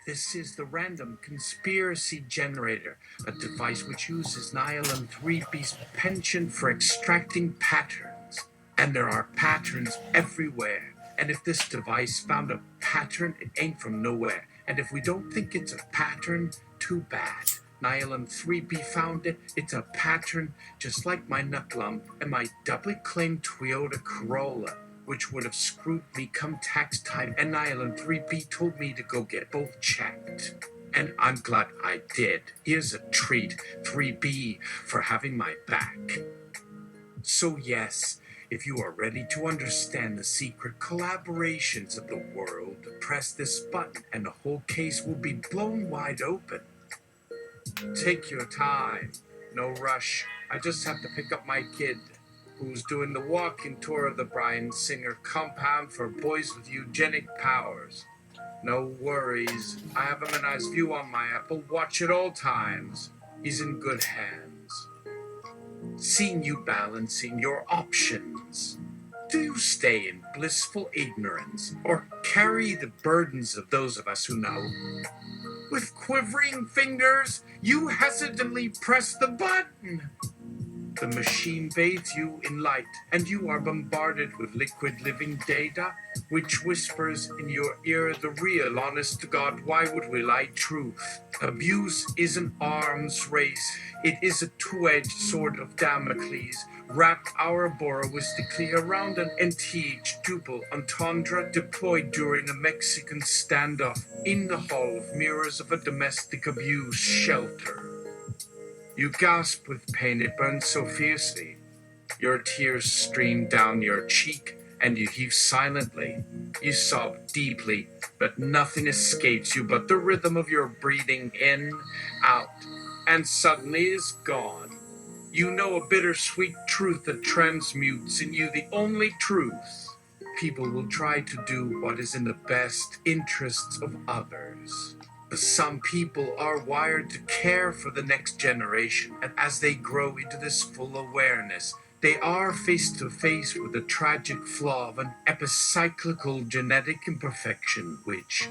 This is the Random Conspiracy Generator, a device which uses Nihilum 3B's penchant for extracting patterns. And there are patterns everywhere. And if this device found a pattern, it ain't from nowhere. And if we don't think it's a pattern, too bad. Nihilum 3B found it. It's a pattern just like my nut lump and my doubly claimed Toyota Corolla, which would have screwed me come tax time, and Nihilum 3B told me to go get both checked. And I'm glad I did. Here's a treat, 3B, for having my back. So yes, if you are ready to understand the secret collaborations of the world, press this button and the whole case will be blown wide open. Take your time. No rush. I just have to pick up my kid, who's doing the walking tour of the Bryan Singer compound for boys with eugenic powers. No worries. I have a nice view on my Apple Watch at all times. He's in good hands. Seeing you balancing your options. Do you stay in blissful ignorance, or carry the burdens of those of us who know? With quivering fingers, you hesitantly press the button. The machine bathes you in light, and you are bombarded with liquid living data, which whispers in your ear the real, honest-to-God, why would we lie truth. Abuse is an arms race. It is a two-edged sword of Damocles, wrapped ouroboristically around an antique double entendre deployed during a Mexican standoff in the hall of mirrors of a domestic abuse shelter. You gasp with pain, it burns so fiercely. Your tears stream down your cheek, and you heave silently. You sob deeply, but nothing escapes you but the rhythm of your breathing in, out, and suddenly is gone. You know a bittersweet truth that transmutes in you the only truth. People will try to do what is in the best interests of others. Some people are wired to care for the next generation, and as they grow into this full awareness, they are face to face with the tragic flaw of an epicyclical genetic imperfection which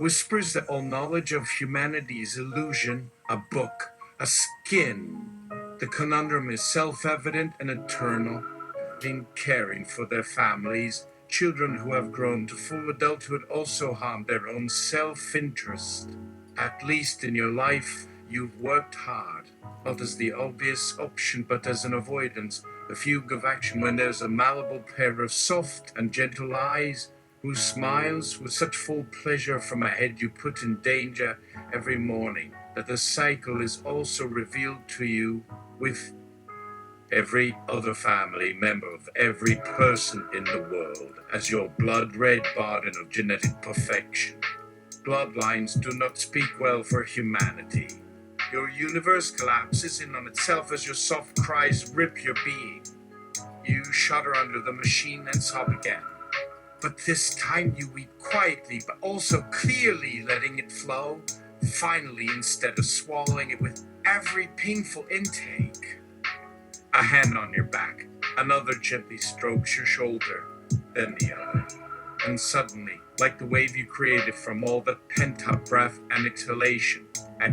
whispers that all knowledge of humanity is illusion, a book, a skin. The conundrum is self-evident and eternal. In caring for their families, children who have grown to full adulthood also harm their own self-interest. At least in your life, you've worked hard, not as the obvious option, but as an avoidance, a fugue of action when there's a malleable pair of soft and gentle eyes who smiles with such full pleasure from a head you put in danger every morning, that the cycle is also revealed to you with every other family member of every person in the world as your blood-red burden of genetic perfection. Bloodlines do not speak well for humanity. Your universe collapses in on itself as your soft cries rip your being. You shudder under the machine and sob again. But this time you weep quietly, but also clearly letting it flow. Finally, instead of swallowing it with every painful intake. A hand on your back, another gently strokes your shoulder, then the other. And suddenly, like the wave you created from all that pent-up breath and exhalation, a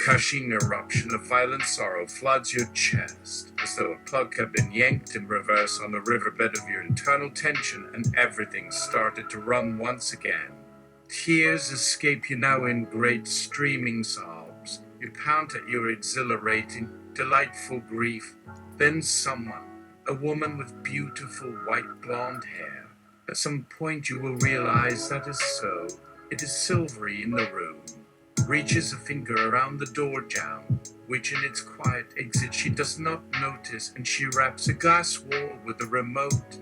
gushing eruption of violent sorrow floods your chest, as though a plug had been yanked in reverse on the riverbed of your internal tension, and everything started to run once again. Tears escape you now in great streaming sobs. You pound at your exhilarating, delightful grief. Then someone, a woman with beautiful white blonde hair. At some point you will realize that is so. It is silvery in the room. Reaches a finger around the door jamb, which in its quiet exit she does not notice, and she wraps a glass wall with a remote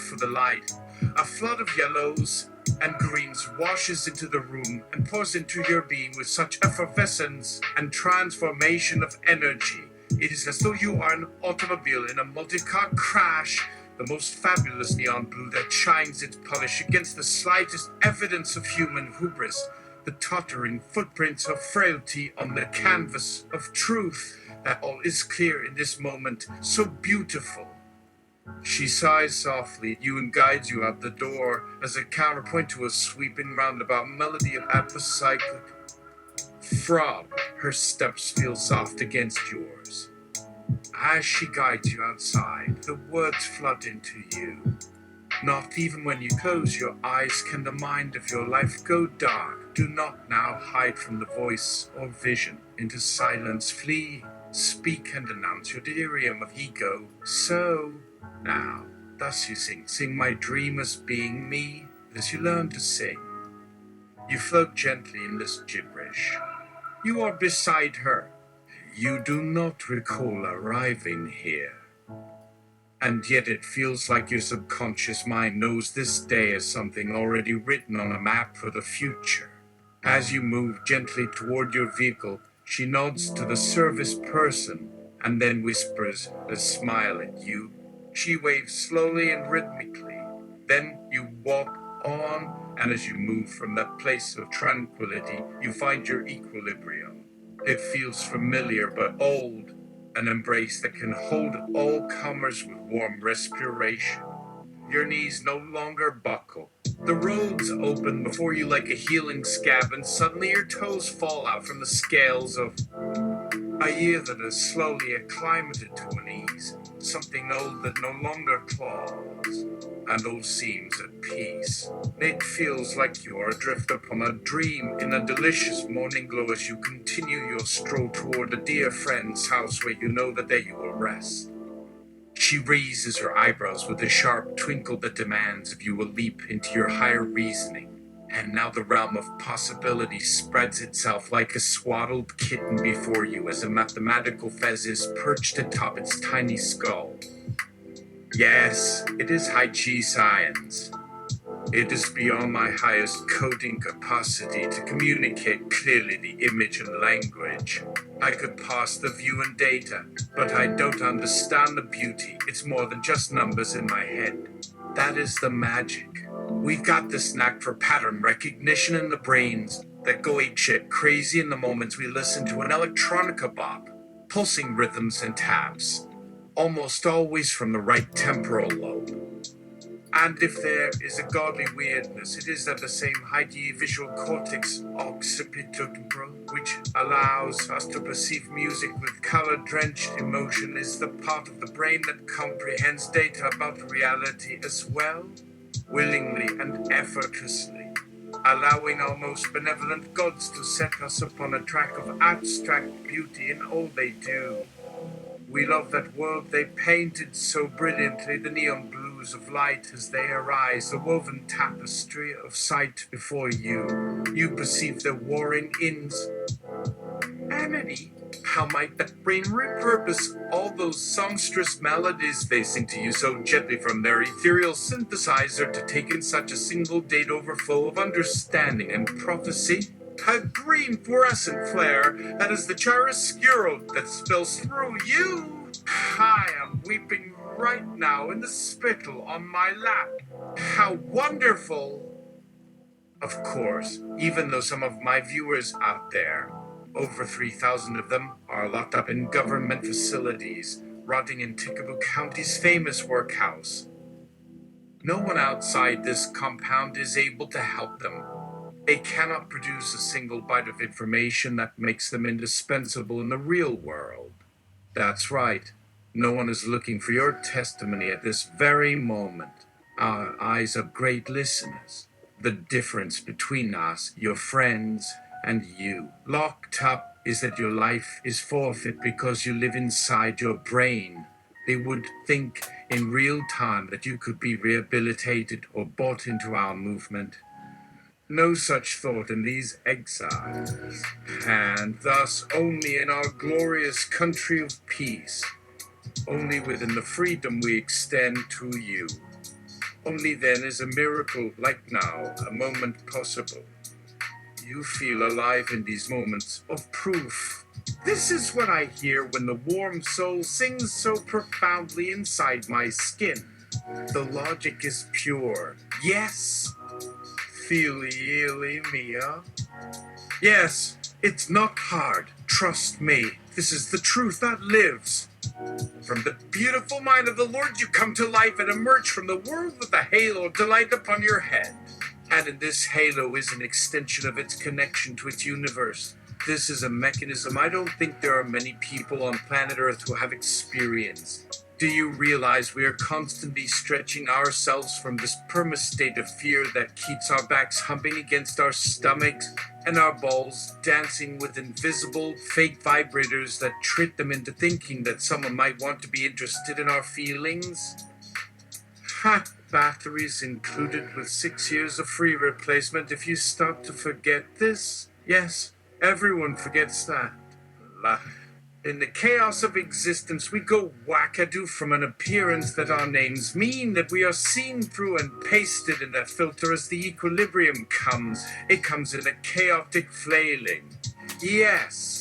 for the light. A flood of yellows and greens washes into the room and pours into your being with such effervescence and transformation of energy. It is as though you are an automobile in a multi-car crash, the most fabulous neon blue that shines its polish against the slightest evidence of human hubris, the tottering footprints of frailty on the canvas of truth, that all is clear in this moment, so beautiful. She sighs softly at you and guides you out the door as a counterpoint to a sweeping roundabout melody of epicyclic frog. Her steps feel soft against yours. As she guides you outside, the words flood into you. Not even when you close your eyes can the mind of your life go dark. Do not now hide from the voice or vision. Into silence flee, speak and announce your delirium of ego. So, now, thus you sing my dream as being me, as you learn to sing. You float gently in this gibberish. You are beside her. You do not recall arriving here. And yet it feels like your subconscious mind knows this day as something already written on a map for the future. As you move gently toward your vehicle, she nods to the service person and then whispers a smile at you. She waves slowly and rhythmically. Then you walk on, and as you move from that place of tranquility, you find your equilibrium. It feels familiar but old, an embrace that can hold all comers with warm respiration. Your knees no longer buckle. The roads open before you like a healing scab, and suddenly your toes fall out from the scales of a year that has slowly acclimated to an ease, something old that no longer claws, and all seems at peace. It feels like you are adrift upon a dream in a delicious morning glow as you continue your stroll toward a dear friend's house where you know that there you will rest. She raises her eyebrows with a sharp twinkle that demands if you will leap into your higher reasoning. And now the realm of possibility spreads itself like a swaddled kitten before you as a mathematical fez is perched atop its tiny skull. Yes, it is high-chi science. It is beyond my highest coding capacity to communicate clearly the image and language. I could parse the view and data, but I don't understand the beauty. It's more than just numbers in my head. That is the magic. We've got this knack for pattern recognition in the brains that go apeshit crazy in the moments we listen to an electronica bop, pulsing rhythms and taps, almost always from the right temporal lobe. And if there is a godly weirdness, it is that the same heighty visual cortex occipital, which allows us to perceive music with color-drenched emotion, is the part of the brain that comprehends data about reality as well, willingly and effortlessly, allowing our most benevolent gods to set us upon a track of abstract beauty in all they do. We love that world they painted so brilliantly, the neon blues of light as they arise, the woven tapestry of sight before you. You perceive their warring inns. Amity, how might that brain repurpose all those songstress melodies they sing to you so gently from their ethereal synthesizer to take in such a single date overflow of understanding and prophecy? A green fluorescent flare that is the chiaroscuro that spills through you. I am weeping right now in the spittle on my lap. How wonderful! Of course, even though some of my viewers out there, over 3,000 of them, are locked up in government facilities, rotting in Tickaboo County's famous workhouse. No one outside this compound is able to help them. They cannot produce a single bite of information that makes them indispensable in the real world. That's right. No one is looking for your testimony at this very moment. Our eyes are great listeners. The difference between us, your friends, and you, locked up, is that your life is forfeit because you live inside your brain. They would think in real time that you could be rehabilitated or bought into our movement. No such thought in these exiles, and thus only in our glorious country of peace, only within the freedom we extend to you. Only then is a miracle like now, a moment possible. You feel alive in these moments of proof. This is what I hear when the warm soul sings so profoundly inside my skin. The logic is pure. Yes. Fili mia. Yes, it's not hard. Trust me. This is the truth that lives. From the beautiful mind of the Lord you come to life and emerge from the world with a halo of delight upon your head. And in this halo is an extension of its connection to its universe. This is a mechanism I don't think there are many people on planet Earth who have experienced. Do you realize we are constantly stretching ourselves from this perma-state of fear that keeps our backs humping against our stomachs and our balls dancing with invisible, fake vibrators that trick them into thinking that someone might want to be interested in our feelings? Ha! Batteries included with 6 years of free replacement if you start to forget this? Yes, everyone forgets that. In the chaos of existence, we go wackadoo from an appearance that our names mean, that we are seen through and pasted in a filter as the equilibrium comes. It comes in a chaotic flailing. Yes.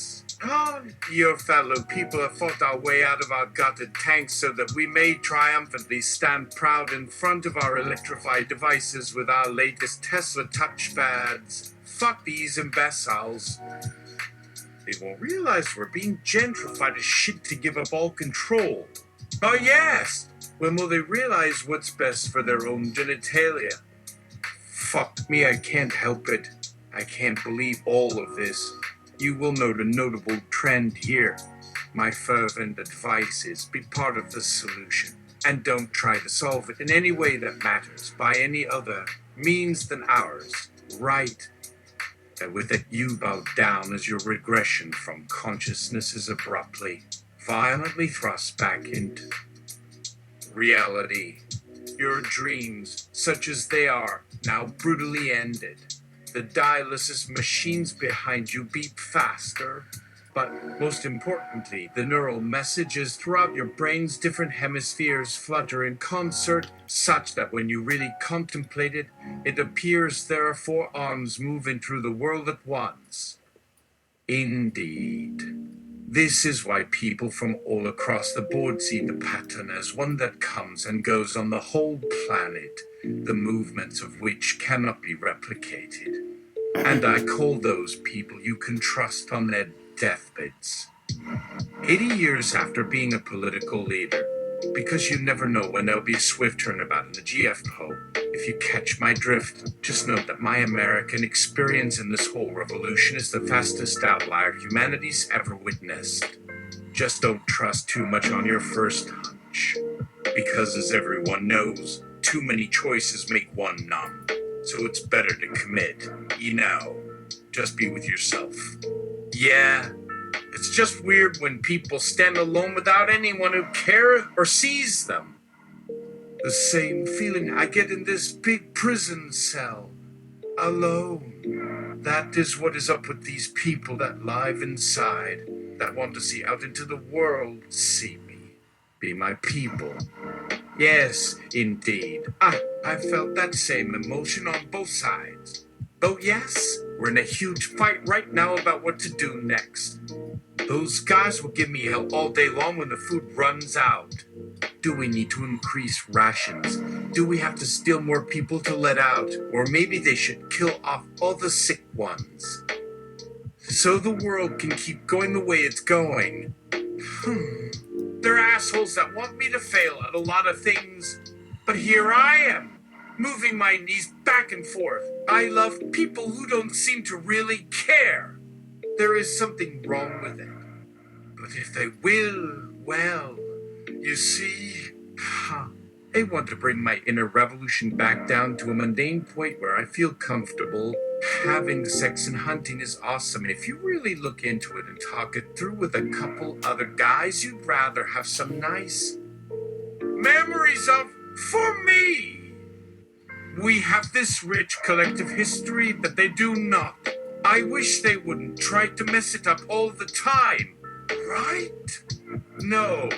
Your fellow people have fought our way out of our gutted tanks so that we may triumphantly stand proud in front of our electrified devices with our latest Tesla touchpads. Fuck these imbeciles. They won't realize we're being gentrified as shit to give up all control. Oh yes! When will they realize what's best for their own genitalia? Fuck me, I can't help it. I can't believe all of this. You will note a notable trend here. My fervent advice is be part of the solution, and don't try to solve it in any way that matters by any other means than ours. Right? And with it, you bow down as your regression from consciousness is abruptly, violently thrust back into reality. Your dreams, such as they are, now brutally ended. The dialysis machines behind you beep faster, but most importantly, the neural messages throughout your brain's different hemispheres flutter in concert, such that when you really contemplate it, it appears there are 4 arms moving through the world at once. Indeed. This is why people from all across the board see the pattern as one that comes and goes on the whole planet, the movements of which cannot be replicated. And I call those people you can trust on their deathbeds. 80 years after being a political leader, because you never know when there'll be a swift turnabout in the GFPO. If you catch my drift, just note that my American experience in this whole revolution is the fastest outlier humanity's ever witnessed. Just don't trust too much on your first hunch. Because as everyone knows, too many choices make one numb. So it's better to commit, just be with yourself. Yeah, it's just weird when people stand alone without anyone who cares or sees them. The same feeling I get in this big prison cell. Alone. That is what is up with these people that live inside, that want to see out into the world, see me, be my people. Yes, indeed. I felt that same emotion on both sides. Though yes, we're in a huge fight right now about what to do next. Those guys will give me hell all day long when the food runs out. Do we need to increase rations? Do we have to steal more people to let out? Or maybe they should kill off all the sick ones, so the world can keep going the way it's going. They're assholes that want me to fail at a lot of things, but here I am, moving my knees back and forth. I love people who don't seem to really care. There is something wrong with it. But if they will, well, you see, I want to bring my inner revolution back down to a mundane point where I feel comfortable. Having sex and hunting is awesome, and if you really look into it and talk it through with a couple other guys, you'd rather have some nice memories of, for me. We have this rich collective history that they do not. I wish they wouldn't try to mess it up all the time, right? No,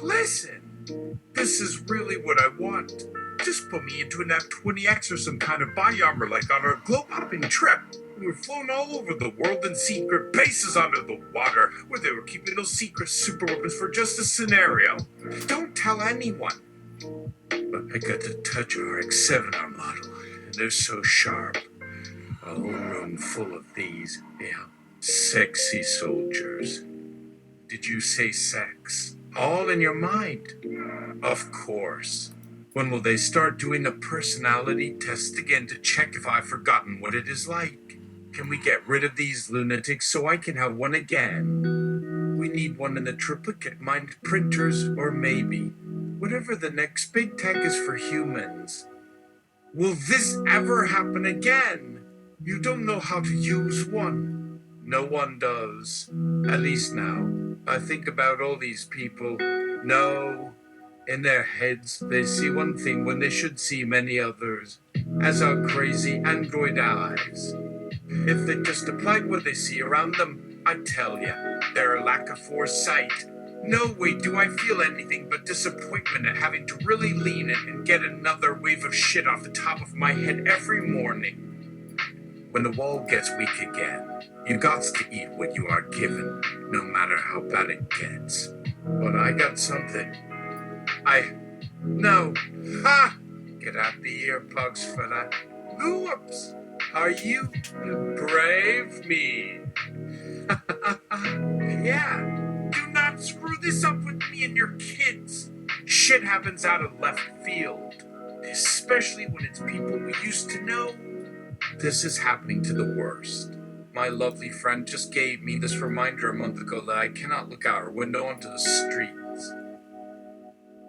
listen, this is really what I want. Just put me into an F-20X or some kind of body armor like on our globe-hopping trip. We were flown all over the world in secret bases under the water where they were keeping those secret super weapons for just a scenario. Don't tell anyone. But I got to touch our X7R model, and they're so sharp. A whole room full of these, sexy soldiers. Did you say sex? All in your mind. Of course. When will they start doing a personality test again to check if I've forgotten what it is like? Can we get rid of these lunatics so I can have one again? We need one in the triplicate mind printers, or maybe whatever the next big tech is for humans. Will this ever happen again? You don't know how to use one. No one does. At least now. I think about all these people. No. In their heads, they see one thing when they should see many others, as our crazy android eyes. If they just applied what they see around them, I tell ya, their lack of foresight. No way do I feel anything but disappointment at having to really lean in and get another wave of shit off the top of my head every morning. When the wall gets weak again, you gots to eat what you are given, no matter how bad it gets. But I got something. No. Ha! Get out the earplugs for that. Whoops! Are you brave me? Yeah. Do not screw this up with me and your kids. Shit happens out of left field. Especially when it's people we used to know. This is happening to the worst. My lovely friend just gave me this reminder a month ago that I cannot look out our window onto the streets.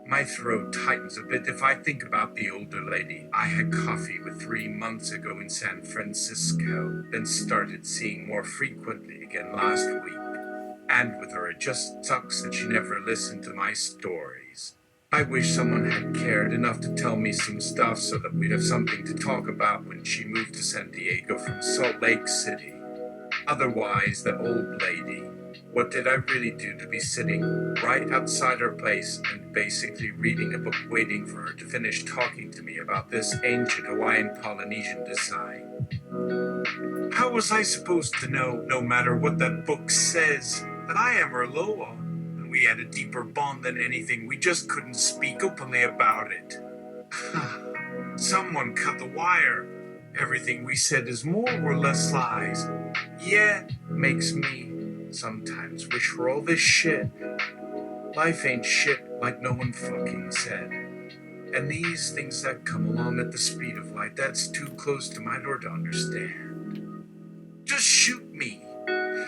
My throat tightens a bit if I think about the older lady I had coffee with 3 months ago in San Francisco, then started seeing more frequently again last week. And with her, it just sucks that she never listened to my stories. I wish someone had cared enough to tell me some stuff so that we'd have something to talk about when she moved to San Diego from Salt Lake City. Otherwise, the old lady, what did I really do to be sitting right outside her place and basically reading a book waiting for her to finish talking to me about this ancient Hawaiian Polynesian design? How was I supposed to know, no matter what that book says, that I am her Loa? And we had a deeper bond than anything, we just couldn't speak openly about it. Someone cut the wire. Everything we said is more or less lies. Yeah, makes me sometimes wish for all this shit. Life ain't shit like no one fucking said. And these things that come along at the speed of light, that's too close to my door to understand. Just shoot me.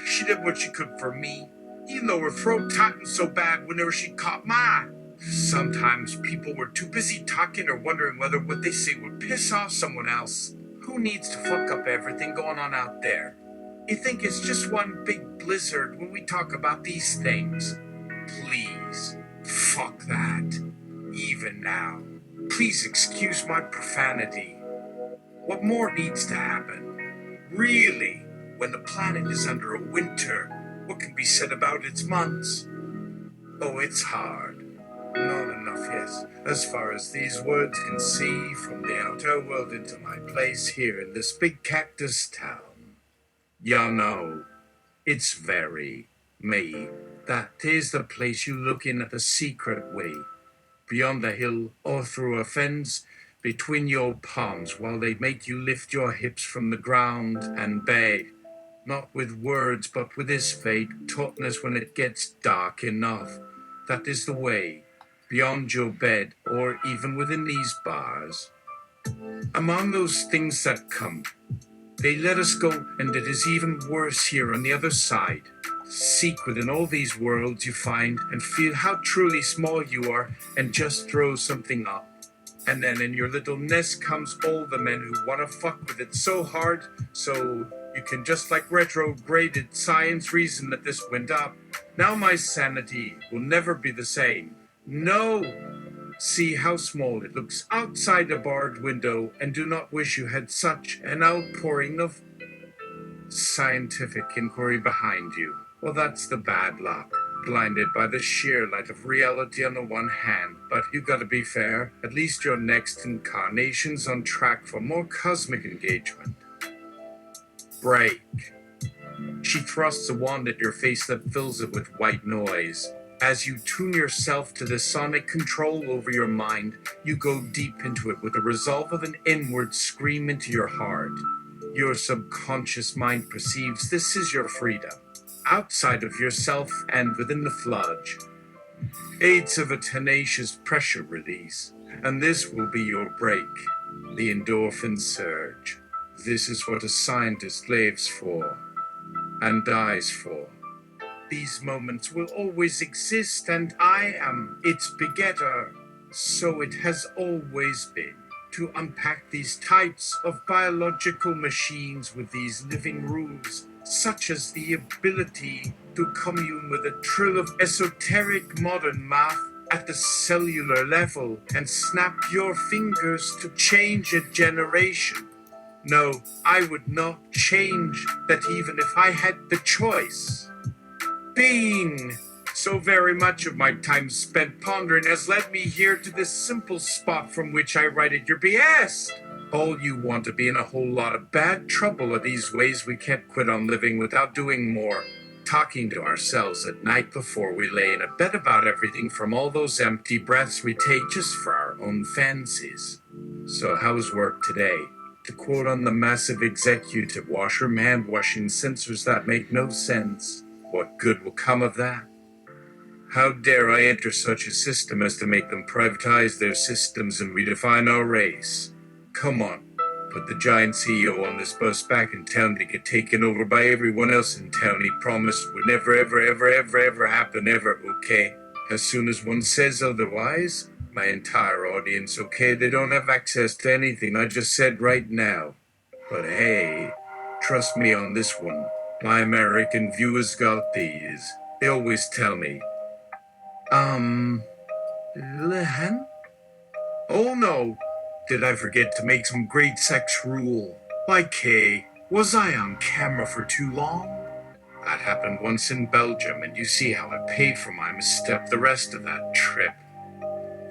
She did what she could for me, even though her throat tightened so bad whenever she caught mine. Sometimes people were too busy talking or wondering whether what they say would piss off someone else. Who needs to fuck up everything going on out there? You think it's just one big blizzard when we talk about these things? Please, fuck that. Even now. Please excuse my profanity. What more needs to happen? Really, when the planet is under a winter, what can be said about its months? Oh, it's hard. Not enough, yes. As far as these words can see from the outer world into my place here in this big cactus town. You know, it's very me. That is the place you look in at the secret way. Beyond the hill or through a fence between your palms while they make you lift your hips from the ground and beg. Not with words, but with this fate, tautness when it gets dark enough. That is the way. Beyond your bed, or even within these bars. Among those things that come, they let us go, and it is even worse here on the other side. Seek within all these worlds you find, and feel how truly small you are, and just throw something up. And then in your little nest comes all the men who want to fuck with it so hard, so you can just like retrograded science reason that this went up. Now my sanity will never be the same. No! See how small it looks outside a barred window, and do not wish you had such an outpouring of scientific inquiry behind you. Well, that's the bad luck. Blinded by the sheer light of reality on the one hand, but you gotta be fair, at least your next incarnation's on track for more cosmic engagement. Break. She thrusts a wand at your face that fills it with white noise. As you tune yourself to the sonic control over your mind, you go deep into it with the resolve of an inward scream into your heart. Your subconscious mind perceives this is your freedom, outside of yourself and within the fludge. Aids of a tenacious pressure release, and this will be your break. The endorphin surge. This is what a scientist lives for and dies for. These moments will always exist, and I am its begetter. So it has always been. To unpack these types of biological machines with these living rules, such as the ability to commune with a trill of esoteric modern math at the cellular level and snap your fingers to change a generation. No, I would not change that even if I had the choice. Being so very much of my time spent pondering has led me here to this simple spot from which I write at your behest. All you want to be in a whole lot of bad trouble are these ways we can't quit on living without doing more. Talking to ourselves at night before we lay in a bed about everything from all those empty breaths we take just for our own fancies. So how's work today? To quote on the massive executive washroom hand washing sensors that make no sense. What good will come of that? How dare I enter such a system as to make them privatize their systems and redefine our race? Come on, put the giant CEO on this bus back in town to get taken over by everyone else in town he promised would never ever happen ever, okay? As soon as one says otherwise, my entire audience, okay, they don't have access to anything I just said right now. But hey, trust me on this one. My American viewers got these. They always tell me, Lehan? Oh no, did I forget to make some great sex rule? Like, hey, was I on camera for too long? That happened once in Belgium, and you see how I paid for my misstep the rest of that trip.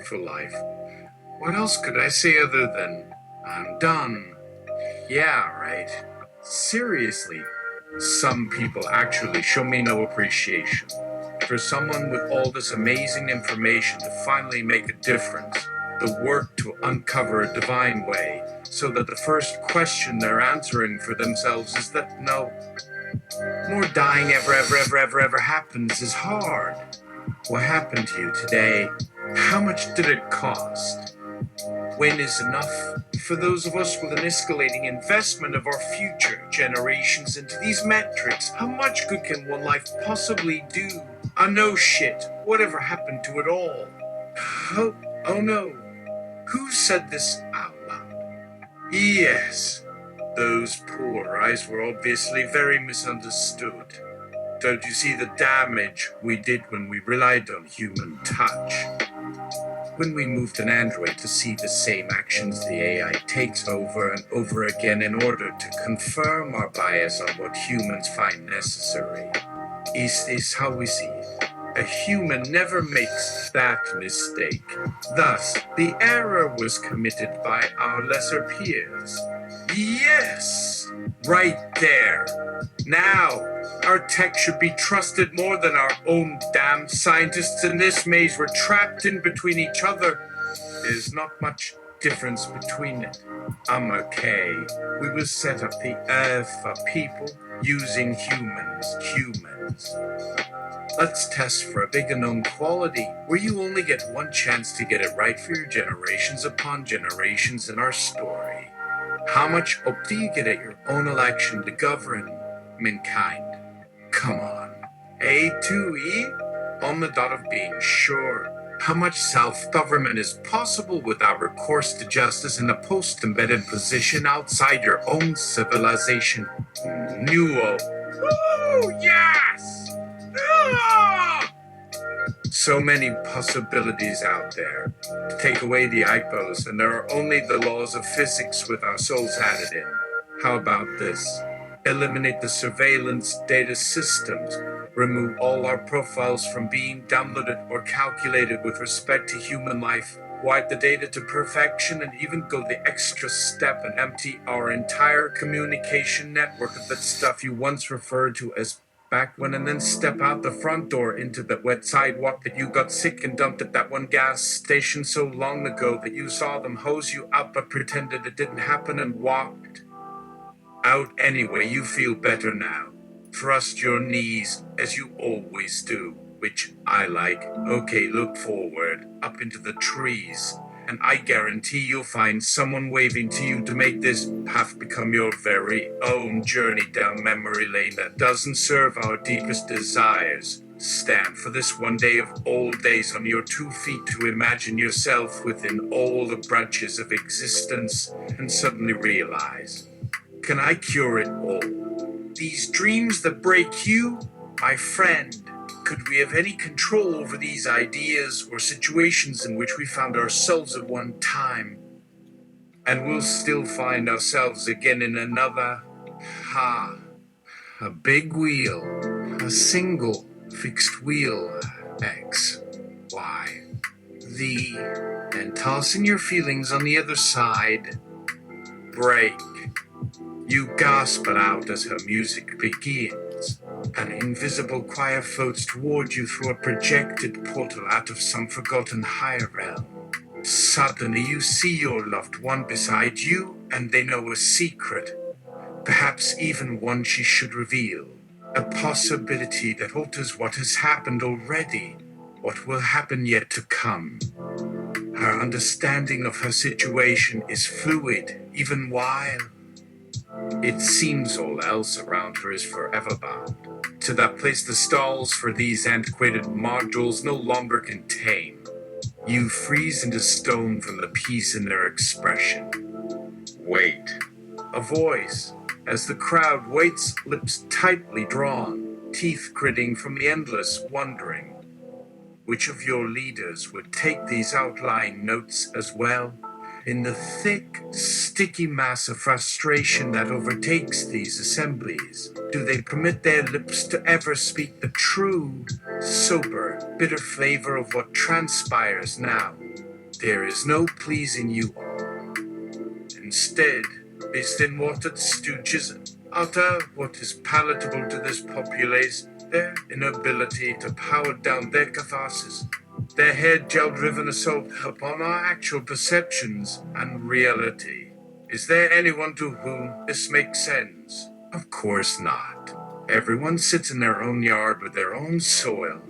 For life. What else could I say other than, I'm done? Yeah, right. Seriously, some people actually show me no appreciation. For someone with all this amazing information to finally make a difference, the work to uncover a divine way, so that the first question they're answering for themselves is that no more dying ever happens is hard. What happened to you today? How much did it cost? When is enough for those of us with an escalating investment of our future generations into these metrics? How much good can one life possibly do? No shit. Whatever happened to it all? Oh no. Who said this out loud? Yes. Those poor eyes were obviously very misunderstood. Don't you see the damage we did when we relied on human touch? When we moved an android to see the same actions the AI takes over and over again in order to confirm our bias on what humans find necessary. Is this how we see it? A human never makes that mistake. Thus, the error was committed by our lesser peers. Yes! Right there. Now, our tech should be trusted more than our own damn scientists in this maze we're trapped in between each other. There's not much difference between it. I'm okay. We will set up the Earth for people using humans. Let's test for a big unknown quality where you only get one chance to get it right for your generations upon generations in our story. How much hope do you get at your own election to govern mankind? Come on. A to E? On the dot of being sure. How much self-government is possible without recourse to justice in a post-embedded position outside your own civilization? Nuo. Woo! Yes! Ah! So many possibilities out there. Take away the IPOs, and there are only the laws of physics with our souls added in. How about this? Eliminate the surveillance data systems. Remove all our profiles from being downloaded or calculated with respect to human life. Wipe the data to perfection and even go the extra step and empty our entire communication network of that stuff you once referred to as back when, and then step out the front door into the wet sidewalk that you got sick and dumped at that one gas station so long ago that you saw them hose you up but pretended it didn't happen and walked out anyway. You feel better now. Trust your knees as you always do. which I like. Okay, look forward, up into the trees, and I guarantee you'll find someone waving to you to make this path become your very own journey down memory lane that doesn't serve our deepest desires. Stand for this one day of all days on your 2 feet to imagine yourself within all the branches of existence and suddenly realize, can I cure it all? These dreams that break you, my friend, could we have any control over these ideas or situations in which we found ourselves at one time? And we'll still find ourselves again in another. A big wheel, a single fixed wheel, X, Y, Z, and tossing your feelings on the other side. Break. You gasp it out as her music begins. An invisible choir floats toward you through a projected portal out of some forgotten higher realm. Suddenly you see your loved one beside you, and they know a secret, perhaps even one she should reveal. A possibility that alters what has happened already, what will happen yet to come. Her understanding of her situation is fluid, even while it seems all else around her is forever bound to that place the stalls for these antiquated modules no longer contain. You freeze into stone from the peace in their expression. Wait. A voice, as the crowd waits, lips tightly drawn, teeth gritting from the endless wondering. Which of your leaders would take these outlying notes as well? In the thick, sticky mass of frustration that overtakes these assemblies, do they permit their lips to ever speak the true, sober, bitter flavor of what transpires now? There is no pleasing you all. Instead, they thin-watered stooges utter what is palatable to this populace, their inability to power down their catharsis, their head gel-driven assault upon our actual perceptions and reality. Is there anyone to whom this makes sense? Of course not. Everyone sits in their own yard with their own soil.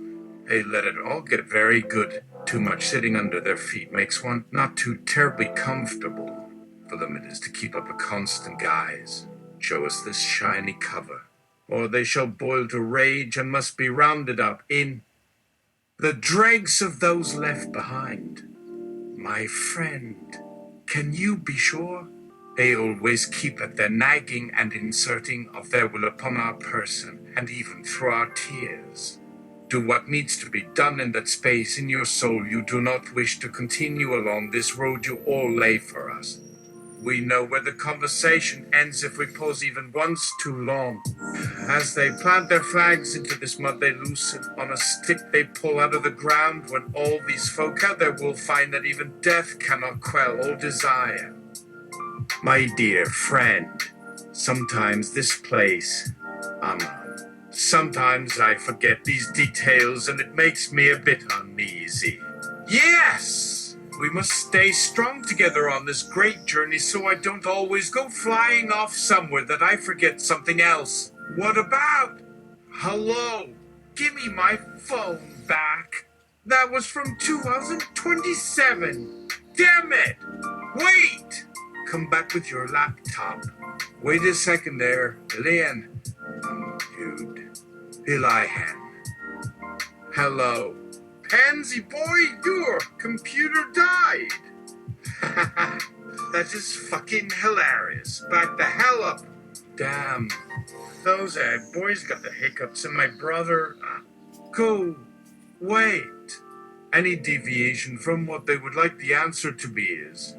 They let it all get very good. Too much sitting under their feet makes one not too terribly comfortable. For them it is to keep up a constant guise. Show us this shiny cover, or they shall boil to rage and must be rounded up in the dregs of those left behind. My friend, can you be sure? They always keep at their nagging and inserting of their will upon our person, and even through our tears. Do what needs to be done in that space in your soul you do not wish to continue along this road you all lay for us. We know where the conversation ends if we pause even once too long. As they plant their flags into this mud they loosen on a stick they pull out of the ground, when all these folk out there will find that even death cannot quell all desire. My dear friend, sometimes this place, sometimes I forget these details and it makes me a bit uneasy. Yes! We must stay strong together on this great journey so I don't always go flying off somewhere that I forget something else. What about? Hello? Give me my phone back. That was from 2027. Damn it! Wait! Come back with your laptop. Wait a second there, Elian. Dude. Elihan. Hello. Pansy boy, your computer died. That is fucking hilarious. Back the hell up. Damn. Those boys got the hiccups and my brother... Go. Wait. Any deviation from what they would like the answer to be is...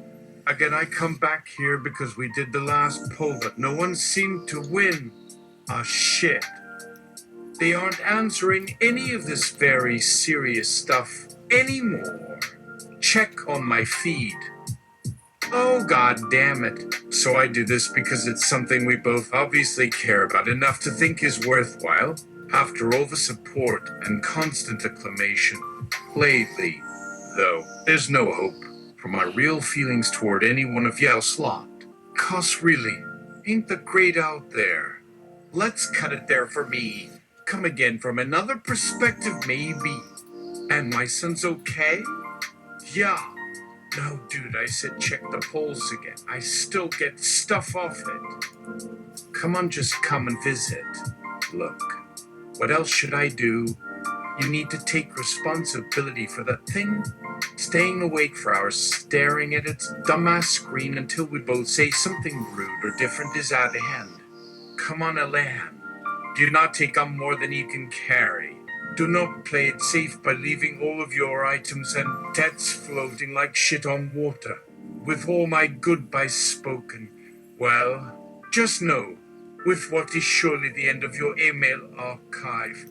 Again, I come back here because we did the last poll that no one seemed to win. Shit. They aren't answering any of this very serious stuff anymore. Check on my feed. Oh, god damn it. So I do this because it's something we both obviously care about enough to think is worthwhile. After all the support and constant acclamation. Lately, though, there's no hope for my real feelings toward any one of y'all's lot. 'Cause really, ain't the great out there. Let's cut it there for me. come again from another perspective, maybe. And my son's okay? Yeah. No, dude, I said check the polls again. I still get stuff off it. Come on, just come and visit. Look, what else should I do? You need to take responsibility for that thing. Staying awake for hours staring at its dumbass screen until we both say something rude or different is out of hand. Come on, Elaine. Do not take on more than you can carry. Do not play it safe by leaving all of your items and debts floating like shit on water. With all my goodbyes spoken, well, just know, with what is surely the end of your email archive,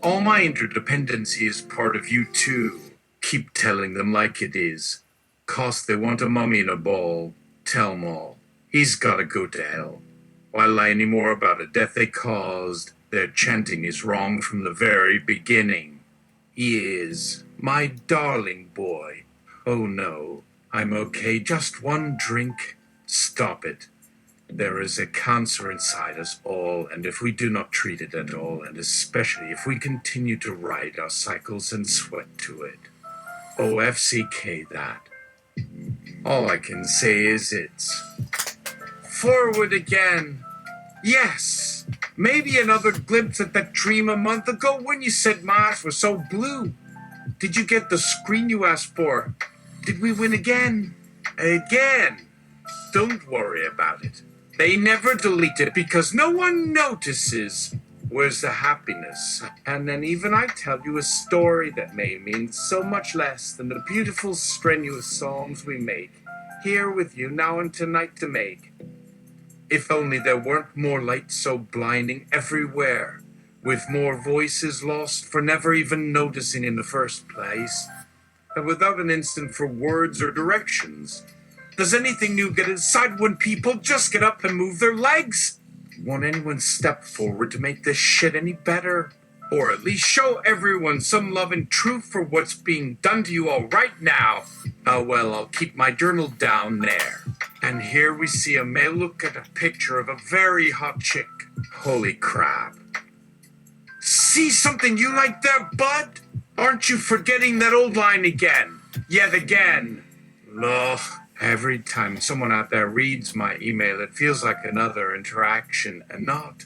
all my interdependency is part of you too. Keep telling them like it is. 'Cause they want a mummy in a ball. Tell 'em all. He's gotta go to hell. Why lie any more about a death they caused? Their chanting is wrong from the very beginning. He is my darling boy. Oh no, I'm okay. Just one drink. Stop it. There is a cancer inside us all, and if we do not treat it at all, and especially if we continue to ride our cycles and sweat to it. Oh, FCK that. All I can say is it's forward again. Yes, maybe another glimpse at that dream a month ago when you said Mars was so blue. Did you get the screen you asked for? Did we win again? Again? Don't worry about it. They never delete it because no one notices. Where's the happiness? And then even I tell you a story that may mean so much less than the beautiful, strenuous songs we make, here with you now and tonight to make. If only there weren't more lights so blinding everywhere, with more voices lost for never even noticing in the first place, and without an instant for words or directions. Does anything new get inside when people just get up and move their legs? Won't anyone step forward to make this shit any better? Or at least show everyone some love and truth for what's being done to you all right now? Oh well, I'll keep my journal down there. And here we see a male look at a picture of a very hot chick. Holy crap. See something you like there, bud? Aren't you forgetting that old line again? Yet again. Ugh. Every time someone out there reads my email, it feels like another interaction and not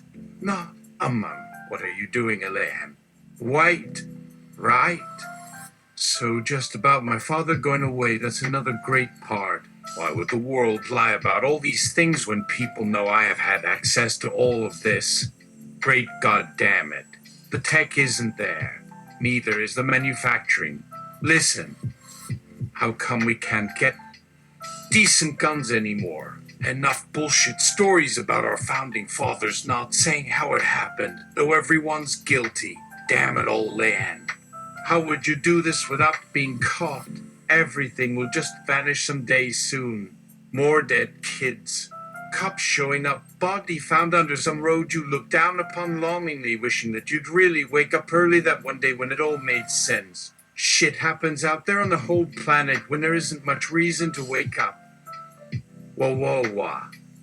a mum. What are you doing, Elaine? Wait, right? So just about my father going away, that's another great part. Why would the world lie about all these things when people know I have had access to all of this? Great God damn it. The tech isn't there. Neither is the manufacturing. Listen, how come we can't get decent guns anymore? Enough bullshit stories about our founding fathers not saying how it happened, though everyone's guilty. Damn it all, Leanne. How would you do this without being caught? Everything will just vanish someday soon. More dead kids. Cops showing up, body found under some road you looked down upon longingly, wishing that you'd really wake up early that one day when it all made sense. Shit happens out there on the whole planet when there isn't much reason to wake up. Whoa.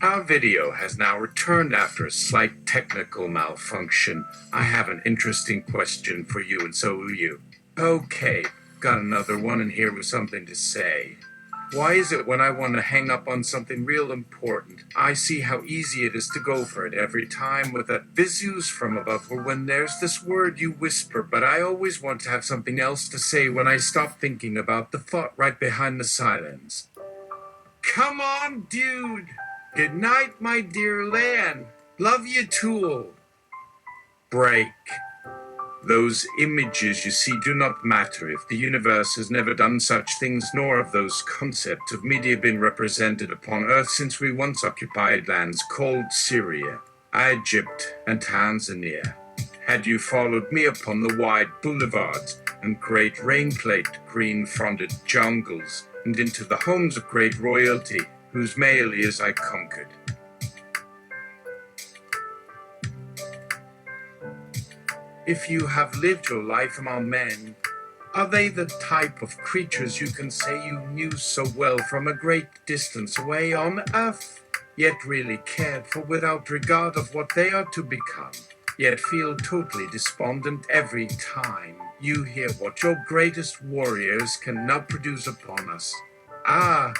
Our video has now returned after a slight technical malfunction. I have an interesting question for you, and so will you. Okay, got another one in here with something to say. Why is it when I want to hang up on something real important, I see how easy it is to go for it every time with that visus from above, or when there's this word you whisper, but I always want to have something else to say when I stop thinking about the thought right behind the silence. Come on, dude. Good night, my dear Lan. Love you, Tool. Break. Those images you see do not matter if the universe has never done such things, nor have those concepts of media been represented upon Earth since we once occupied lands called Syria, Egypt, and Tanzania. Had you followed me upon the wide boulevards and great rain-plaked green-fronted jungles, and into the homes of great royalty, whose mailias I conquered. If you have lived your life among men, are they the type of creatures you can say you knew so well from a great distance away on Earth, yet really cared for without regard of what they are to become? yet feel totally despondent every time you hear what your greatest warriors can now produce upon us. Ah,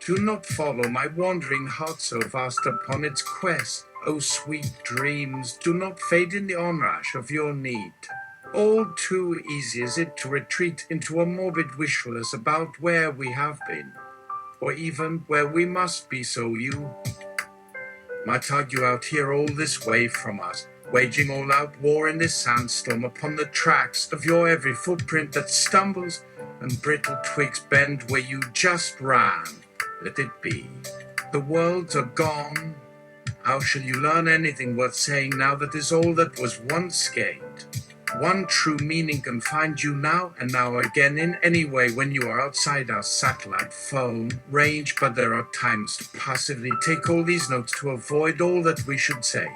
do not follow my wandering heart so vast upon its quest. O sweet dreams, do not fade in the onrush of your need. All too easy is it to retreat into a morbid wishfulness about where we have been, or even where we must be, so you might argue out here all this way from us, waging all-out war in this sandstorm upon the tracks of your every footprint that stumbles and brittle twigs bend where you just ran. Let it be. The worlds are gone. How shall you learn anything worth saying now that is all that was once gained? One true meaning can find you now and now again in any way when you are outside our satellite phone range, but there are times to passively take all these notes to avoid all that we should say.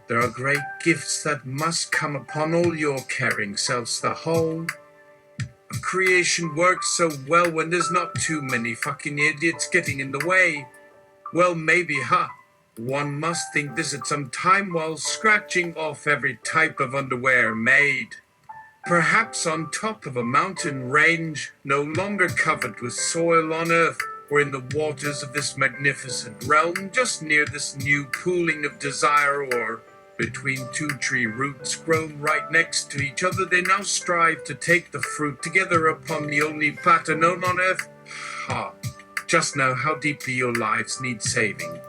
There are great gifts that must come upon all your caring selves. The whole of creation works so well when there's not too many fucking idiots getting in the way. Well, maybe, one must think this at some time while scratching off every type of underwear made. Perhaps on top of a mountain range, no longer covered with soil on earth, or in the waters of this magnificent realm, just near this new pooling of desire, or between two tree roots grown right next to each other, they now strive to take the fruit together upon the only platter known on earth. Just know how deeply your lives need saving.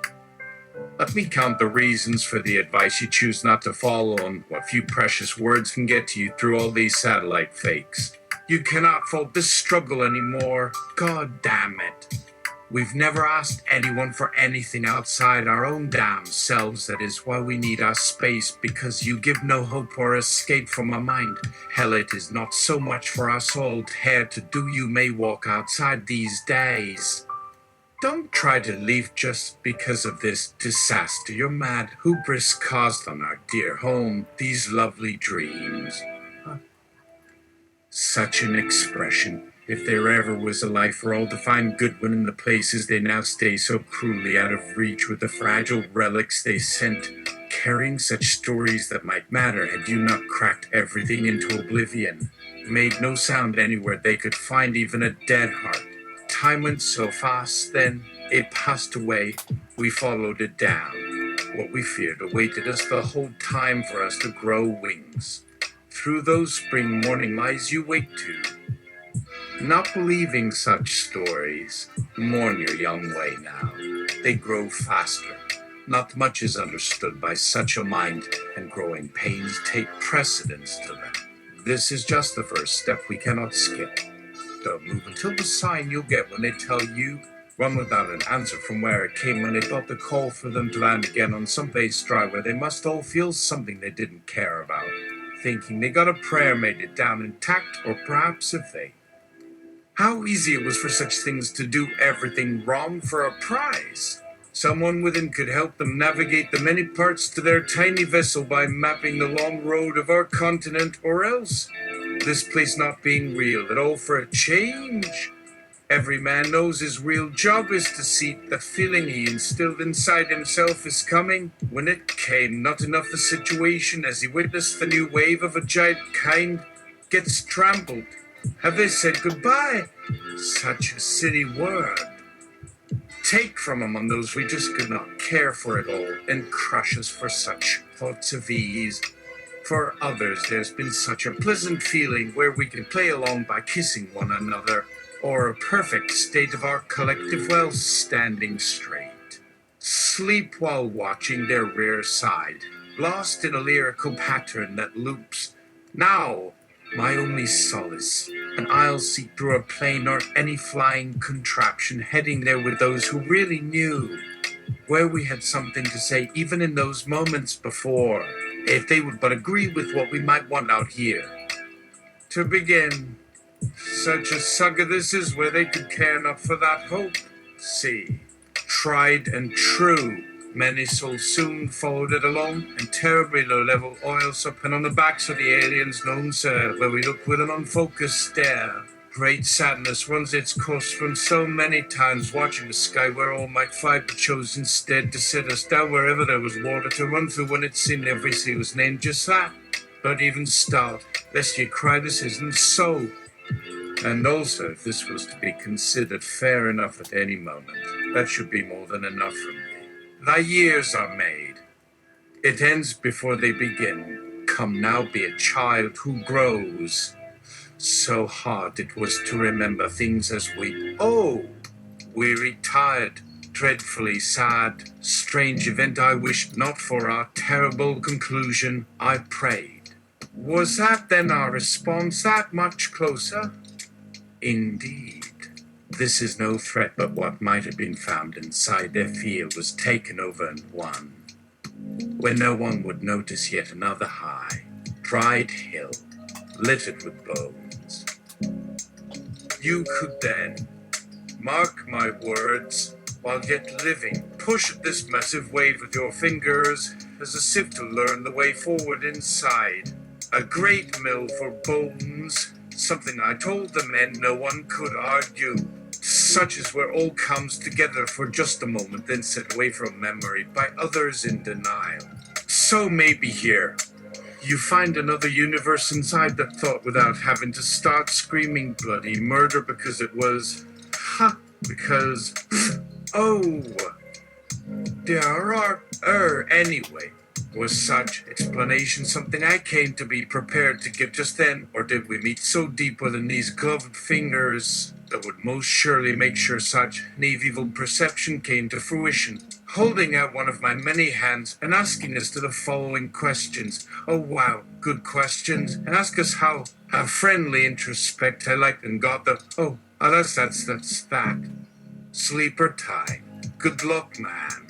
Let me count the reasons for the advice you choose not to follow and what few precious words can get to you through all these satellite fakes. You cannot fault this struggle anymore. God damn it. We've never asked anyone for anything outside our own damn selves. That is why we need our space, because you give no hope or escape from our mind. Hell, it is not so much for our soul hair to do. You may walk outside these days. Don't try to leave just because of this disaster your mad hubris caused on our dear home, these lovely dreams. Such an expression. If there ever was a life for all to find Goodwin in the places they now stay so cruelly out of reach with the fragile relics they sent, carrying such stories that might matter had you not cracked everything into oblivion, made no sound anywhere they could find even a dead heart. Time went so fast, then it passed away. We followed it down. What we feared awaited us the whole time for us to grow wings. Through those spring morning lies you wake to. Not believing such stories, mourn your young way now. They grow faster. Not much is understood by such a mind, and growing pains take precedence to them. This is just the first step we cannot skip. Don't move until the sign you'll get when they tell you. Run without an answer from where it came when they thought the call for them to land again on some base dry where they must all feel something they didn't care about, thinking they got a prayer made it down intact, or perhaps if they. How easy it was for such things to do everything wrong for a prize. Someone within could help them navigate the many parts to their tiny vessel by mapping the long road of our continent, or else this place not being real at all for a change. Every man knows his real job is to see the feeling he instilled inside himself is coming. When it came, not enough the situation as he witnessed the new wave of a giant kind gets trampled. Have they said goodbye? Such a silly word. Take from among those we just could not care for at all, and crush us for such thoughts of ease. For others, there's been such a pleasant feeling where we can play along by kissing one another, or a perfect state of our collective wealth standing straight. Sleep while watching their rear side, lost in a lyrical pattern that loops. Now, my only solace, an aisle seat through a plane or any flying contraption heading there with those who really knew, where we had something to say even in those moments before, if they would but agree with what we might want out here. To begin, such a saga this is where they could care not for that hope. See, tried and true, many souls soon followed it along, and terribly low-level oil supping on the backs of the aliens known, sir, where we look with an unfocused stare. Great sadness runs its course from so many times watching the sky where all might fly, but chose instead to set us down wherever there was water to run through when it seemed every sea was named just that. But even start, lest ye cry this isn't so. And also, if this was to be considered fair enough at any moment, that should be more than enough for me. Thy years are made. It ends before they begin. Come now, be a child who grows. So hard it was to remember things as we, weary, tired, dreadfully sad, strange event I wished not for our terrible conclusion, I prayed. Was that then our response that much closer? Indeed. This is no threat, but what might have been found inside their field was taken over and won. Where no one would notice yet another high, dried hill, littered with bones. You could then, mark my words, while yet living, push at this massive wave with your fingers as a sieve to learn the way forward inside. A great mill for bones, something I told the men no one could argue. Such is where all comes together for just a moment, then set away from memory by others in denial. So maybe here, you find another universe inside that thought without having to start screaming bloody murder because it was, because, anyway. Was such explanation something I came to be prepared to give just then, or did we meet so deep within these gloved fingers that would most surely make sure such naive evil perception came to fruition? Holding out one of my many hands and asking us to the following questions. Oh wow, good questions. And ask us how a friendly introspect I liked and got the, that's that. Sleeper time. Good luck, man.